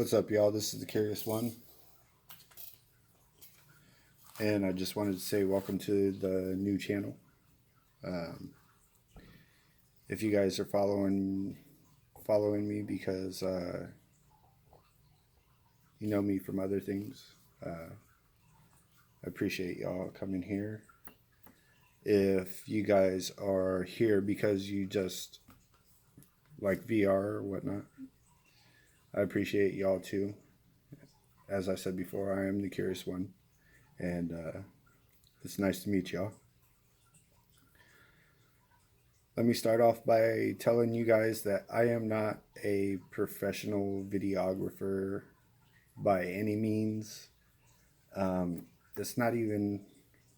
What's up, y'all? This is the Curious One, and I just wanted to say welcome to the new channel. If you guys are following me because you know me from other things, I appreciate y'all coming here. If you guys are here because you just like VR or whatnot, I appreciate y'all too. As I said before, I am the Curious One, and it's nice to meet y'all. Let me start off by telling you guys that I am not a professional videographer by any means. It's not even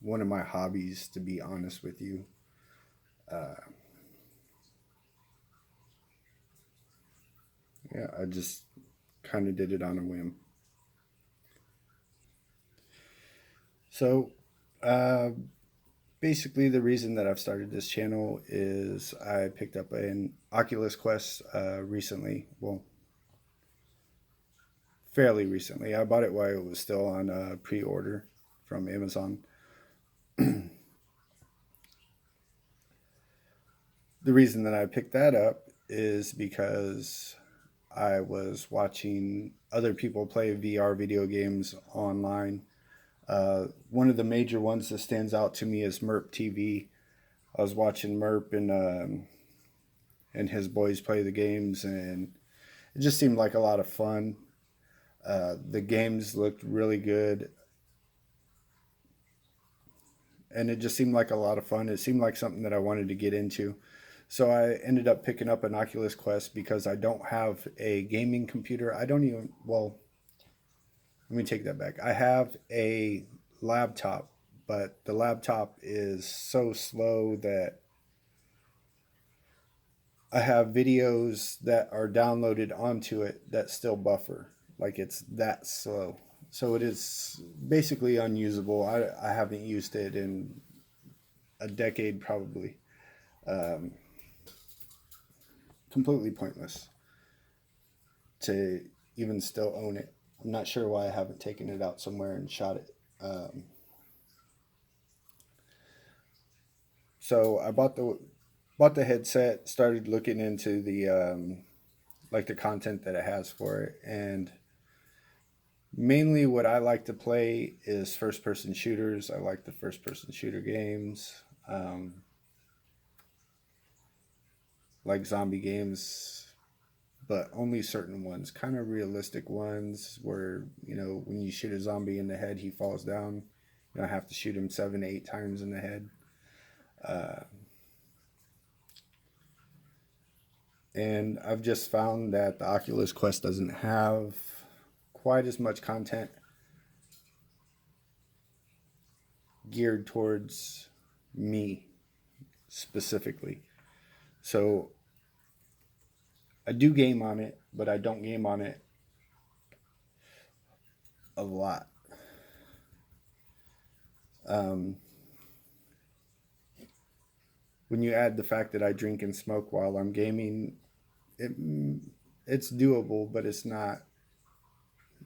one of my hobbies, to be honest with you. Yeah, I just kind of did it on a whim. So, basically, the reason that I've started this channel is I picked up an Oculus Quest recently. Well, fairly recently. I bought it while it was still on pre-order from Amazon. The reason that I picked that up is because I was watching other people play VR video games online. One of the major ones that stands out to me is Merp TV. I was watching Merp and his boys play the games, and it just seemed like a lot of fun. The games looked really good, and it just seemed like a lot of fun. It seemed like something that I wanted to get into. So I ended up picking up an Oculus Quest because I don't have a gaming computer. I don't even, well, let me take that back. I have a laptop, but the laptop is so slow that I have videos that are downloaded onto it that still buffer. Like, it's that slow. So it is basically unusable. I haven't used it in a decade probably. Completely pointless to even still own it. I'm not sure why I haven't taken it out somewhere and shot it. So I bought the headset, started looking into the like the content that it has for it, and mainly what I like to play is first person shooters. I like the first person shooter games, like zombie games, but only certain ones, kind of realistic ones where, you know, when you shoot a zombie in the head, he falls down. You don't have to shoot him 7 to 8 times in the head. And I've just found that the Oculus Quest doesn't have quite as much content geared towards me specifically. So I do game on it, but I don't game on it a lot. When you add the fact that I drink and smoke while I'm gaming, it's doable, but it's not,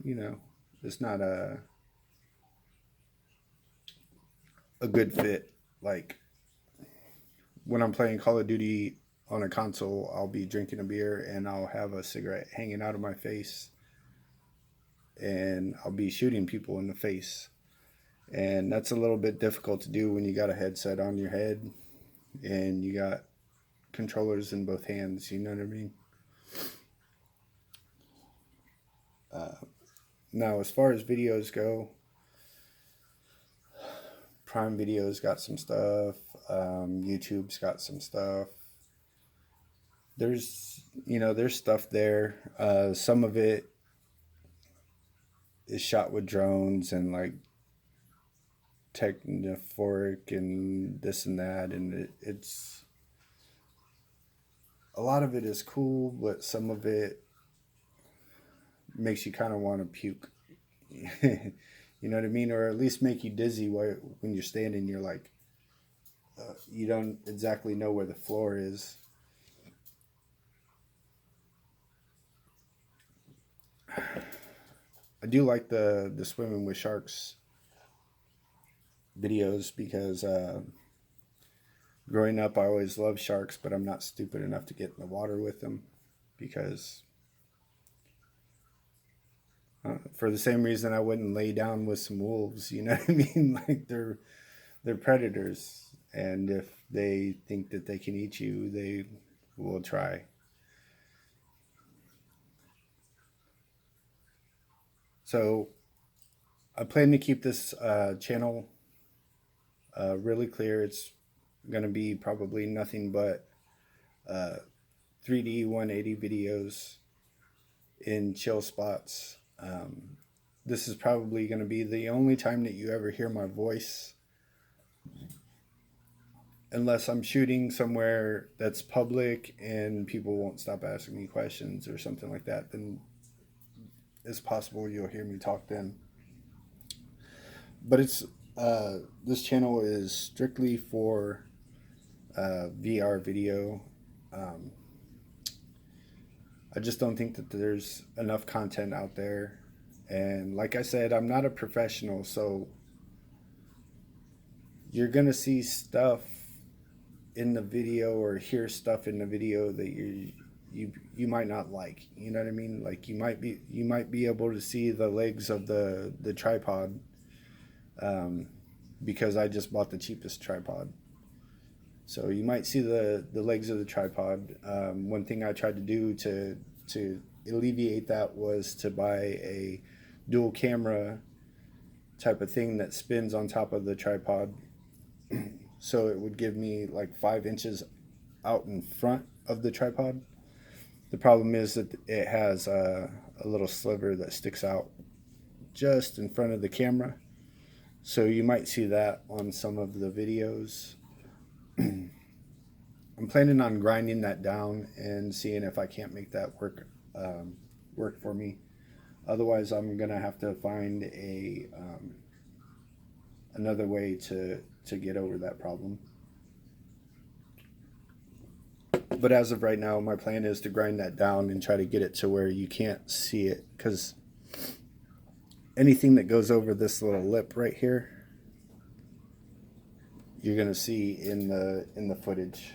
you know, it's not a good fit. Like, when I'm playing Call of Duty on a console, I'll be drinking a beer and I'll have a cigarette hanging out of my face, and I'll be shooting people in the face. And that's a little bit difficult to do when you got a headset on your head and you got controllers in both hands, you know what I mean? Now, as far as videos go, Prime Video's got some stuff. YouTube's got some stuff. There's stuff there. Some of it is shot with drones and like technophoric and this and that, and it's a lot of it is cool, but some of it makes you kind of want to puke. You know what I mean? Or at least make you dizzy when you're standing. You're like, you don't exactly know where the floor is. I do like the swimming with sharks videos because growing up I always loved sharks, but I'm not stupid enough to get in the water with them because for the same reason I wouldn't lay down with some wolves. You know what I mean? Like they're predators, and if they think that they can eat you, they will try. So I plan to keep this channel really clear. It's going to be probably nothing but 3D 180 videos in chill spots. This is probably going to be the only time that you ever hear my voice, unless I'm shooting somewhere that's public and people won't stop asking me questions or something like that. Then it's possible you'll hear me talk then. But it's this channel is strictly for VR video. I just don't think that there's enough content out there. And like I said, I'm not a professional, so you're going to see stuff in the video or hear stuff in the video that you might not like. You know what I mean? Like you might be able to see the legs of the tripod because I just bought the cheapest tripod. So you might see the legs of the tripod. One thing I tried to do to alleviate that was to buy a dual camera type of thing that spins on top of the tripod. So it would give me like 5 inches out in front of the tripod. The problem is that it has a little sliver that sticks out just in front of the camera. So you might see that on some of the videos. I'm planning on grinding that down and seeing if I can't make that work for me. Otherwise, I'm gonna have to find another way to get over that problem. But as of right now, my plan is to grind that down and try to get it to where you can't see it, because anything that goes over this little lip right here, you're gonna see in the footage.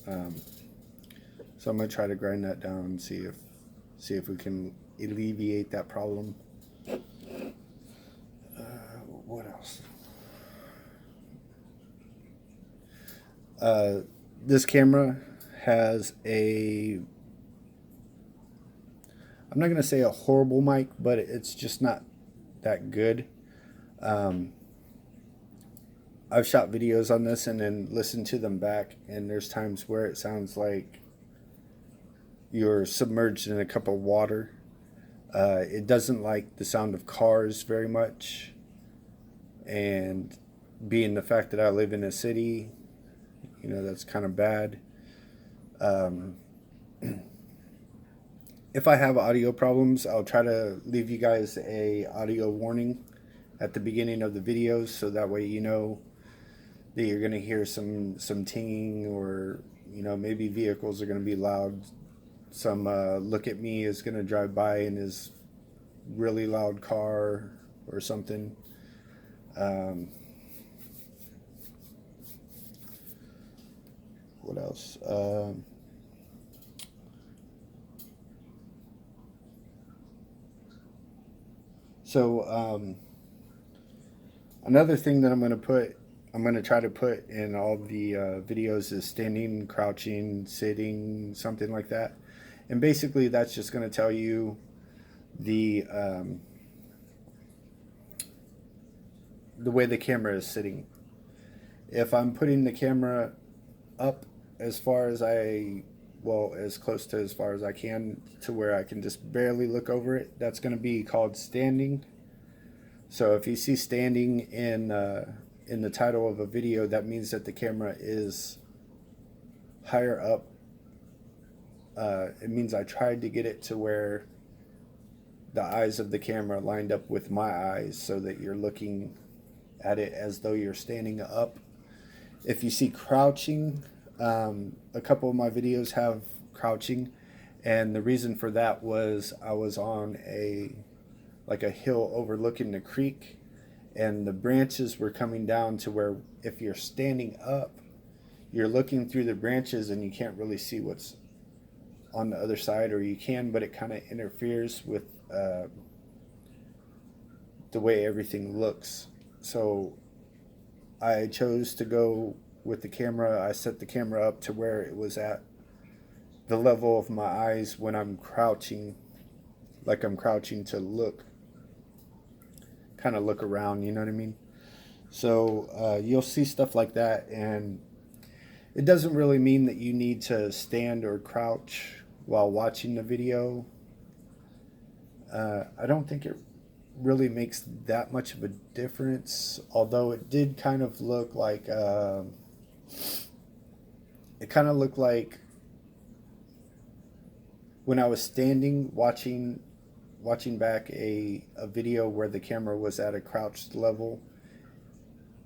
So I'm gonna try to grind that down and see if we can alleviate that problem. What else? This camera has I'm not gonna say a horrible mic, but it's just not that good. I've shot videos on this and then listened to them back, and there's times where it sounds like you're submerged in a cup of water. It doesn't like the sound of cars very much, and being the fact that I live in a city, that's kind of bad. If I have audio problems, I'll try to leave you guys a audio warning at the beginning of the videos, so that way you know that you're going to hear some tinging, or maybe vehicles are going to be loud. Some look at me is going to drive by in his really loud car or something. What else? Another thing that I'm going to try to put in all the videos is standing, crouching, sitting, something like that. And basically that's just going to tell you the way the camera is sitting. If I'm putting the camera up as close to as far as I can to where I can just barely look over it, that's going to be called standing. So if you see standing in the title of a video, that means that the camera is higher up. It means I tried to get it to where the eyes of the camera lined up with my eyes, so that you're looking at it as though you're standing up. If you see crouching, a couple of my videos have crouching, and the reason for that was I was on a like a hill overlooking the creek, and the branches were coming down to where if you're standing up, you're looking through the branches and you can't really see what's on the other side, or you can, but it kind of interferes with the way everything looks. So I chose to go with the camera. I set the camera up to where it was at the level of my eyes when I'm crouching, like I'm crouching to look, kind of look around, you know what I mean? So you'll see stuff like that, and it doesn't really mean that you need to stand or crouch while watching the video. I don't think it really makes that much of a difference, although it did kind of look like it kind of looked like when I was standing watching back a video where the camera was at a crouched level.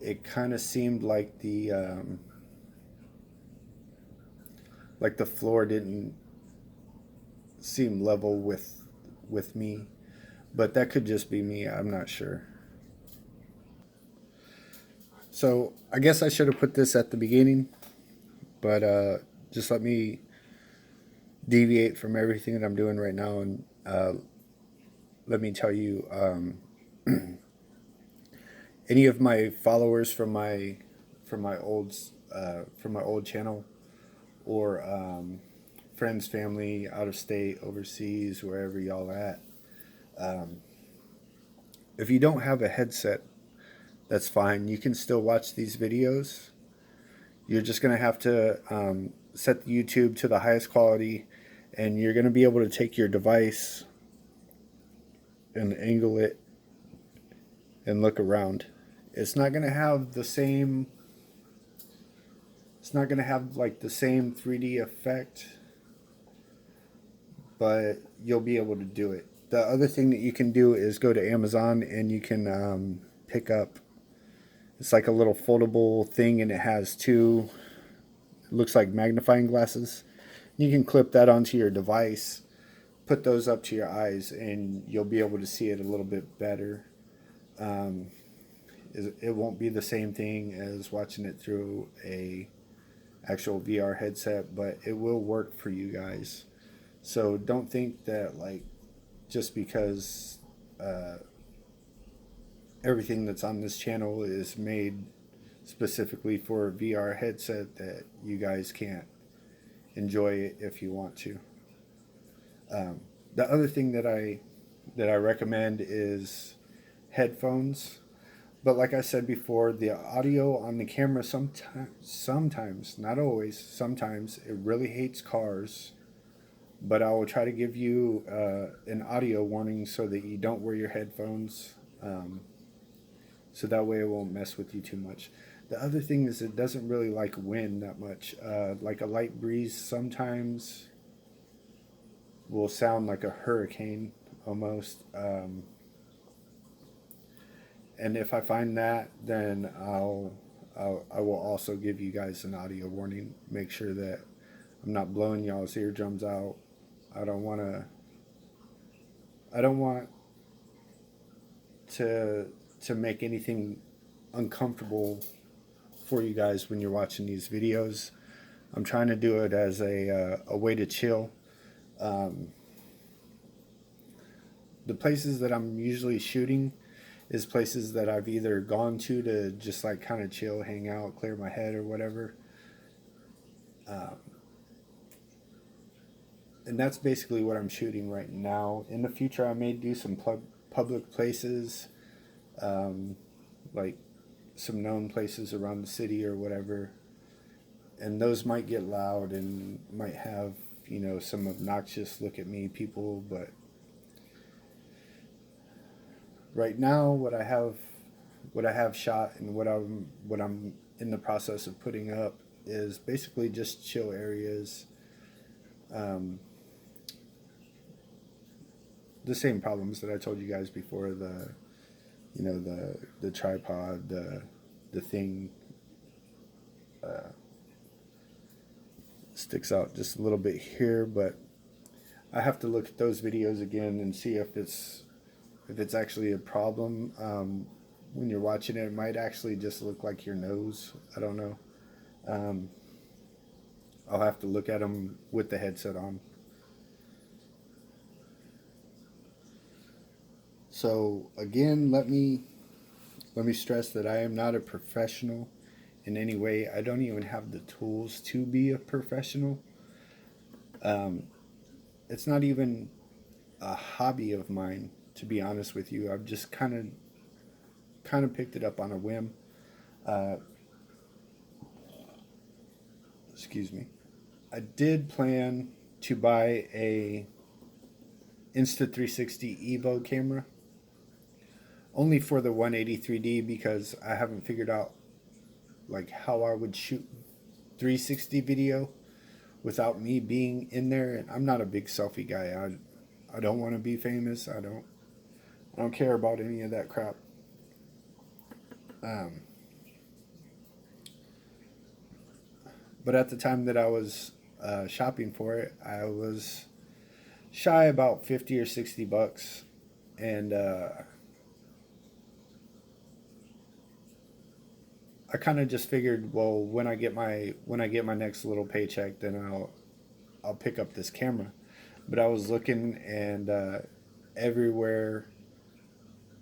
It kind of seemed like the floor didn't seem level with me, but that could just be me. I'm not sure. So I guess I should have put this at the beginning, but just let me deviate from everything that I'm doing right now, and let me tell you, any of my followers from my old channel, or friends, family, out of state, overseas, wherever y'all at. If you don't have a headset, that's fine. You can still watch these videos. You're just going to have to set the YouTube to the highest quality, and you're going to be able to take your device and angle it and look around. It's not going to have the same, it's not going to have like the same 3D effect, but you'll be able to do it. The other thing that you can do is go to Amazon, and you can pick up, it's like a little foldable thing, and it has two, it looks like magnifying glasses. You can clip that onto your device, put those up to your eyes, and you'll be able to see it a little bit better. It won't be the same thing as watching it through a actual VR headset, but it will work for you guys. So don't think that like just because everything that's on this channel is made specifically for a VR headset that you guys can't enjoy it if you want to. The other thing that I recommend is headphones. But like I said before, the audio on the camera sometimes, not always, sometimes it really hates cars. But I will try to give you an audio warning so that you don't wear your headphones. So that way it won't mess with you too much. The other thing is it doesn't really like wind that much. Like a light breeze sometimes will sound like a hurricane almost. And if I find that, then I will also give you guys an audio warning. Make sure that I'm not blowing y'all's eardrums out. I don't want to make anything uncomfortable for you guys when you're watching these videos. I'm trying to do it as a way to chill. The places that I'm usually shooting is places that I've either gone to just like kind of chill, hang out, clear my head or whatever. And that's basically what I'm shooting right now. In the future, I may do some public places, like some known places around the city or whatever. And those might get loud and might have, you know, some obnoxious look at me people, but right now what I have shot and what I'm in the process of putting up is basically just chill areas. The same problems that I told you guys before, the tripod, the thing sticks out just a little bit here, but I have to look at those videos again and see if it's if it's actually a problem. When you're watching it, it might actually just look like your nose. I don't know. Um, I'll have to look at them with the headset on. So again, let me stress that I am not a professional in any way. I don't even have the tools to be a professional. Um, it's not even a hobby of mine, to be honest with you. I've just kind of picked it up on a whim. Uh, excuse me. I did plan to buy a Insta360 Evo camera only for the 183D because I haven't figured out like how I would shoot 360 video without me being in there. And I'm not a big selfie guy. I don't want to be famous. I don't care about any of that crap. Um, but at the time that I was shopping for it, I was shy about 50 or 60 bucks, and I kind of just figured, well, when I get my next little paycheck, then I'll pick up this camera. But I was looking, and everywhere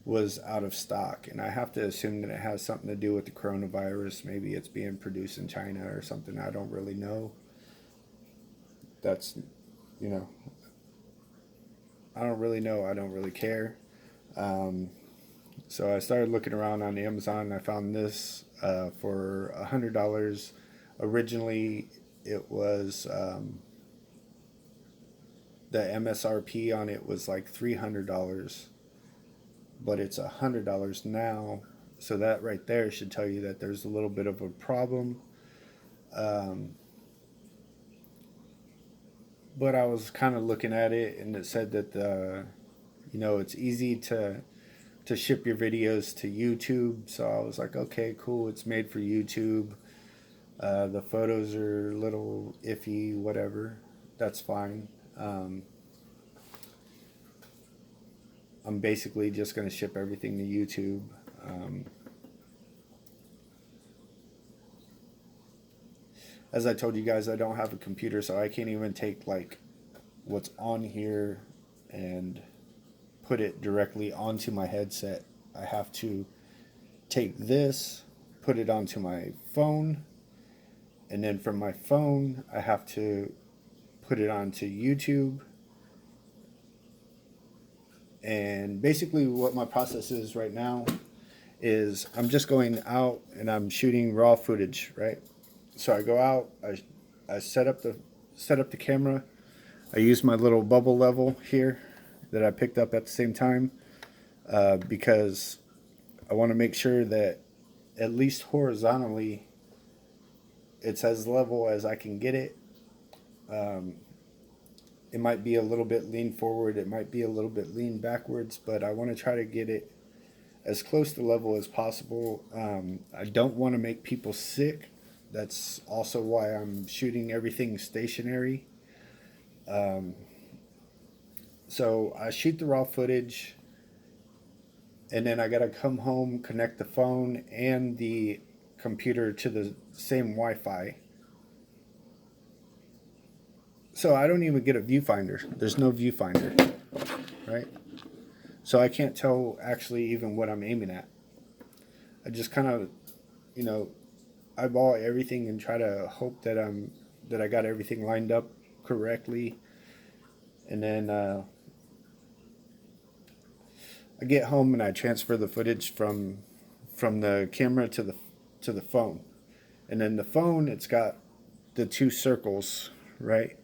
was out of stock, and I have to assume that it has something to do with the coronavirus. Maybe it's being produced in China or something. I don't really know. That's, you know, I don't really know. I don't really care. Um, so I started looking around on Amazon. I found this for $100. Originally, it was the MSRP on it was like $300, but it's $100 now. So that right there should tell you that there's a little bit of a problem. Um, but I was kind of looking at it, and it said that it's easy to ship your videos to YouTube. So I was like, okay, cool. It's made for YouTube. The photos are a little iffy, whatever. That's fine. I'm basically just going to ship everything to YouTube. As I told you guys, I don't have a computer, so I can't even take like what's on here and put it directly onto my headset. I have to take this, put it onto my phone, and then from my phone, I have to put it onto YouTube. And basically, what my process is right now is I'm just going out and I'm shooting raw footage, right? So I go out, I set up the camera. I use my little bubble level here that I picked up at the same time because I want to make sure that at least horizontally it's as level as I can get it. It might be a little bit lean forward, it might be a little bit lean backwards, but I want to try to get it as close to level as possible. I don't want to make people sick. That's also why I'm shooting everything stationary. So I shoot the raw footage, and then I gotta come home, connect the phone and the computer to the same Wi-Fi. So I don't even get a viewfinder. There's no viewfinder, right? So I can't tell actually even what I'm aiming at. I just kind of, you know, eyeball everything and try to hope that I got everything lined up correctly, and then I get home and I transfer the footage from the camera to the phone, and then the phone, it's got the two circles, right?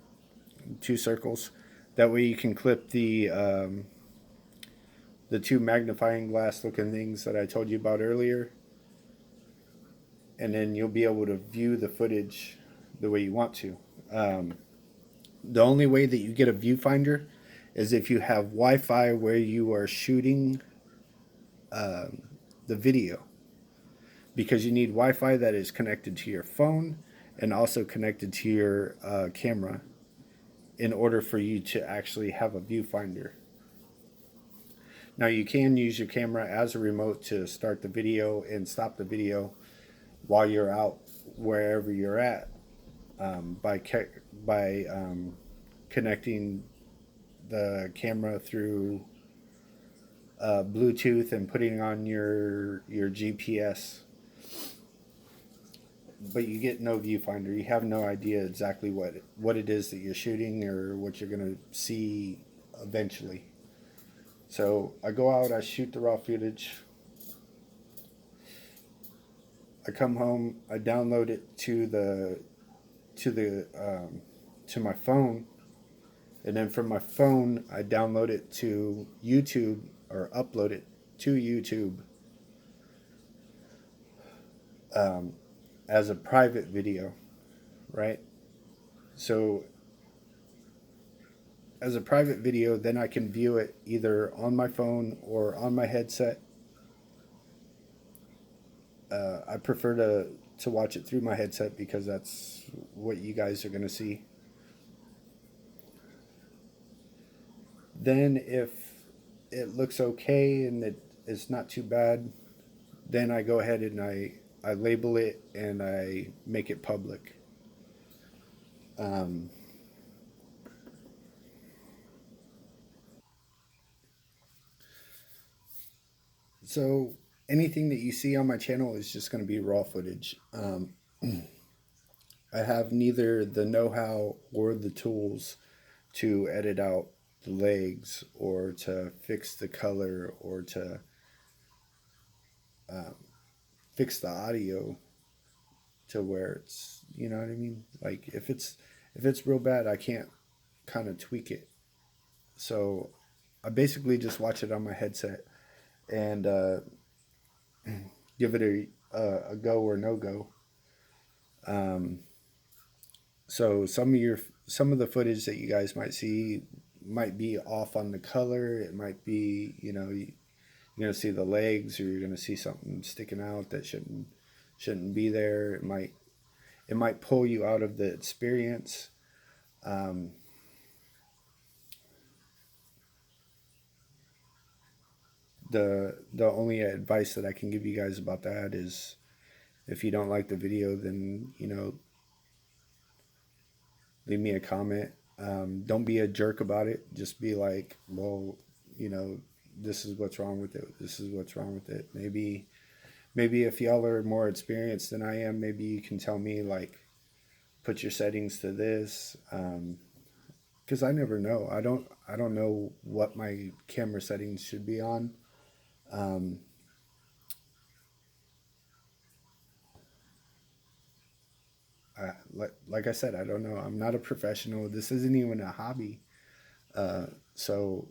Two circles. That way you can clip the two magnifying glass looking things that I told you about earlier, and then you'll be able to view the footage the way you want to. The only way that you get a viewfinder is if you have Wi-Fi where you are shooting the video, because you need Wi-Fi that is connected to your phone and also connected to your camera in order for you to actually have a viewfinder. Now you can use your camera as a remote to start the video and stop the video while you're out wherever you're at, by connecting the camera through Bluetooth and putting on your GPS. But you get no viewfinder. You have no idea exactly what it is that you're shooting or what you're gonna see eventually. So I go out, I shoot the raw footage. I come home, I download it to my phone, and then from my phone I download it to YouTube or upload it to YouTube um, as a private video, right? So as a private video, then I can view it either on my phone or on my headset. I prefer to watch it through my headset because that's what you guys are going to see. Then if it looks okay and it's not too bad, then I go ahead and I label it and I make it public. Um, so anything that you see on my channel is just going to be raw footage. I have neither the know-how or the tools to edit out the legs or to fix the color or to um, fix the audio to where it's, you know what I mean? Like if it's real bad, I can't kind of tweak it. So I basically just watch it on my headset and give it a go or no go. Um, so some of the footage that you guys might see might be off on the color. It might be, you're gonna see the legs, or you're gonna see something sticking out that shouldn't be there. It might pull you out of the experience. Um, the only advice that I can give you guys about that is if you don't like the video, then leave me a comment. Don't be a jerk about it. Just be like, well, you know, this is what's wrong with it. This is what's wrong with it. Maybe if y'all are more experienced than I am, maybe you can tell me like, put your settings to this. Because I never know. I don't know what my camera settings should be on. Um, like I said, I don't know. I'm not a professional. This isn't even a hobby. So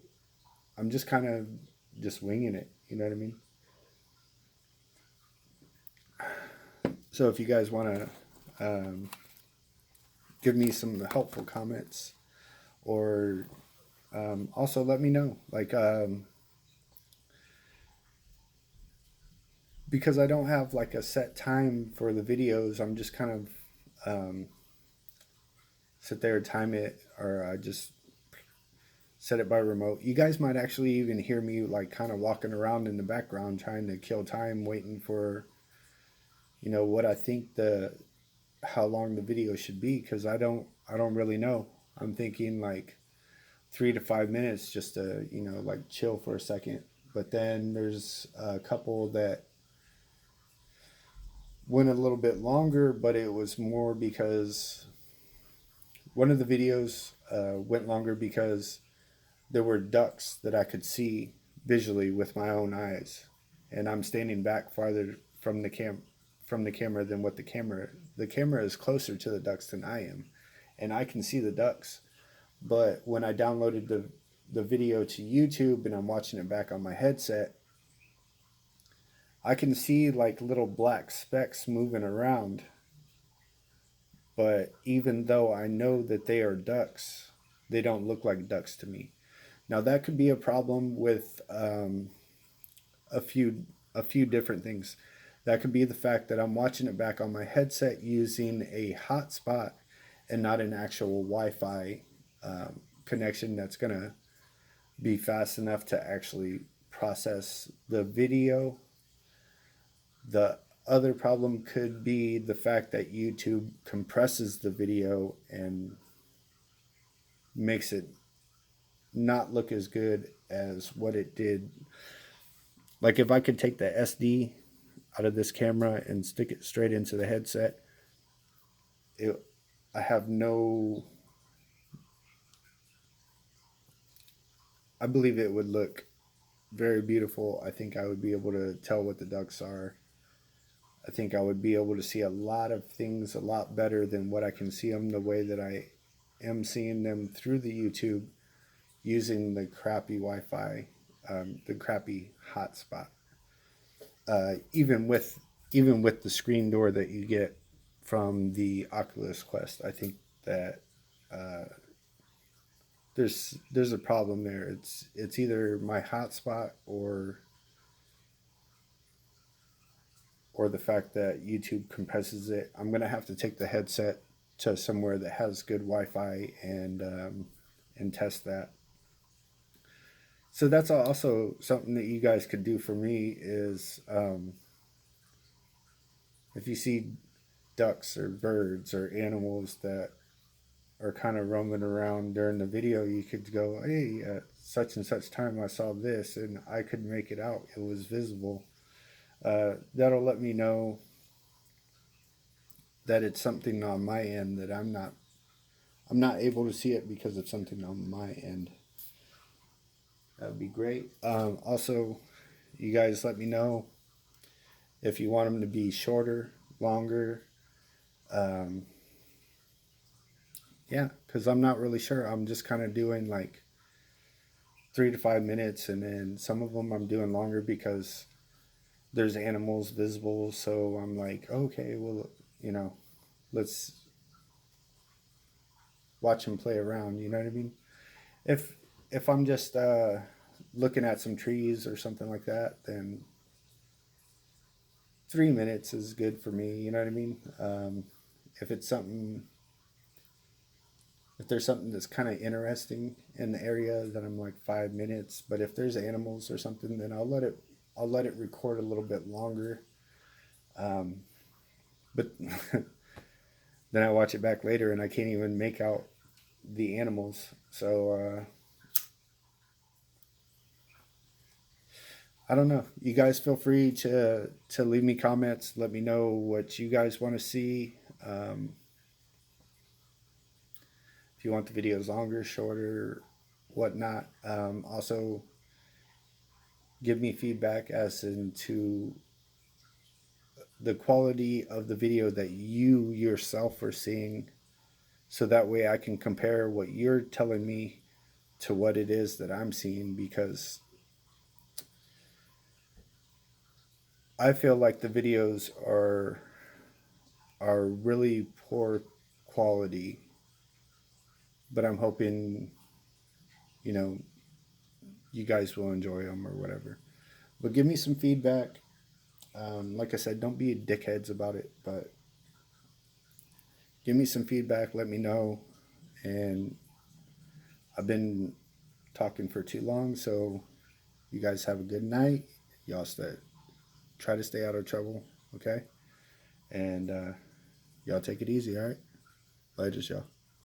I'm just kind of just winging it. You know what I mean? So if you guys want to give me some helpful comments, or also let me know. Like, because I don't have like a set time for the videos, I'm just kind of sit there, time it, or I just set it by remote. You guys might actually even hear me like kind of walking around in the background trying to kill time, waiting for what I think the how long the video should be, because I don't really know. I'm thinking like 3 to 5 minutes just to like chill for a second. But then there's a couple that went a little bit longer, but it was more because one of the videos went longer because there were ducks that I could see visually with my own eyes, and I'm standing back farther from the camera than what the camera is closer to the ducks than I am, and I can see the ducks. But when I downloaded the video to YouTube and I'm watching it back on my headset, I can see like little black specks moving around. But even though I know that they are ducks, they don't look like ducks to me. Now that could be a problem with a few a few different things. That could be the fact that I'm watching it back on my headset using a hotspot and not an actual Wi-Fi connection that's gonna be fast enough to actually process the video. The other problem could be the fact that YouTube compresses the video and makes it not look as good as what it did. Like if I could take the SD out of this camera and stick it straight into the headset, I have no, I believe it would look very beautiful. I think I would be able to tell what the ducks are. I think I would be able to see a lot of things a lot better than what I can see them the way that I am seeing them through the YouTube using the crappy Wi-Fi, the crappy hotspot. Even with the screen door that you get from the Oculus Quest, I think that there's a problem there. It's either my hotspot or the fact that YouTube compresses it. I'm gonna have to take the headset to somewhere that has good Wi-Fi and test that. So that's also something that you guys could do for me is if you see ducks or birds or animals that are kind of roaming around during the video, you could go, hey, at such and such time I saw this and I could make it out. It was visible. That'll let me know that it's something on my end that I'm not able to see it because of something on my end. That would be great. Also, you guys let me know if you want them to be shorter, longer. Yeah, because I'm not really sure. I'm just kind of doing like 3 to 5 minutes, and then some of them I'm doing longer because there's animals visible. So I'm like, okay, well, let's watch them play around. You know what I mean? If I'm just looking at some trees or something like that, then 3 minutes is good for me. You know what I mean? If it's something, if there's something that's kind of interesting in the area, then I'm like 5 minutes. But if there's animals or something, then I'll let it record a little bit longer. But then I watch it back later and I can't even make out the animals. So I don't know. You guys feel free to leave me comments. Let me know what you guys want to see. If you want the videos longer, shorter, whatnot. Also, give me feedback as into the quality of the video that you yourself are seeing, so that way I can compare what you're telling me to what it is that I'm seeing, because I feel like the videos are really poor quality, but I'm hoping you guys will enjoy them or whatever. But give me some feedback. Like I said, don't be dickheads about it, but give me some feedback. Let me know. And I've been talking for too long, so you guys have a good night. Y'all try to stay out of trouble, okay? And y'all take it easy, all right? Later, y'all.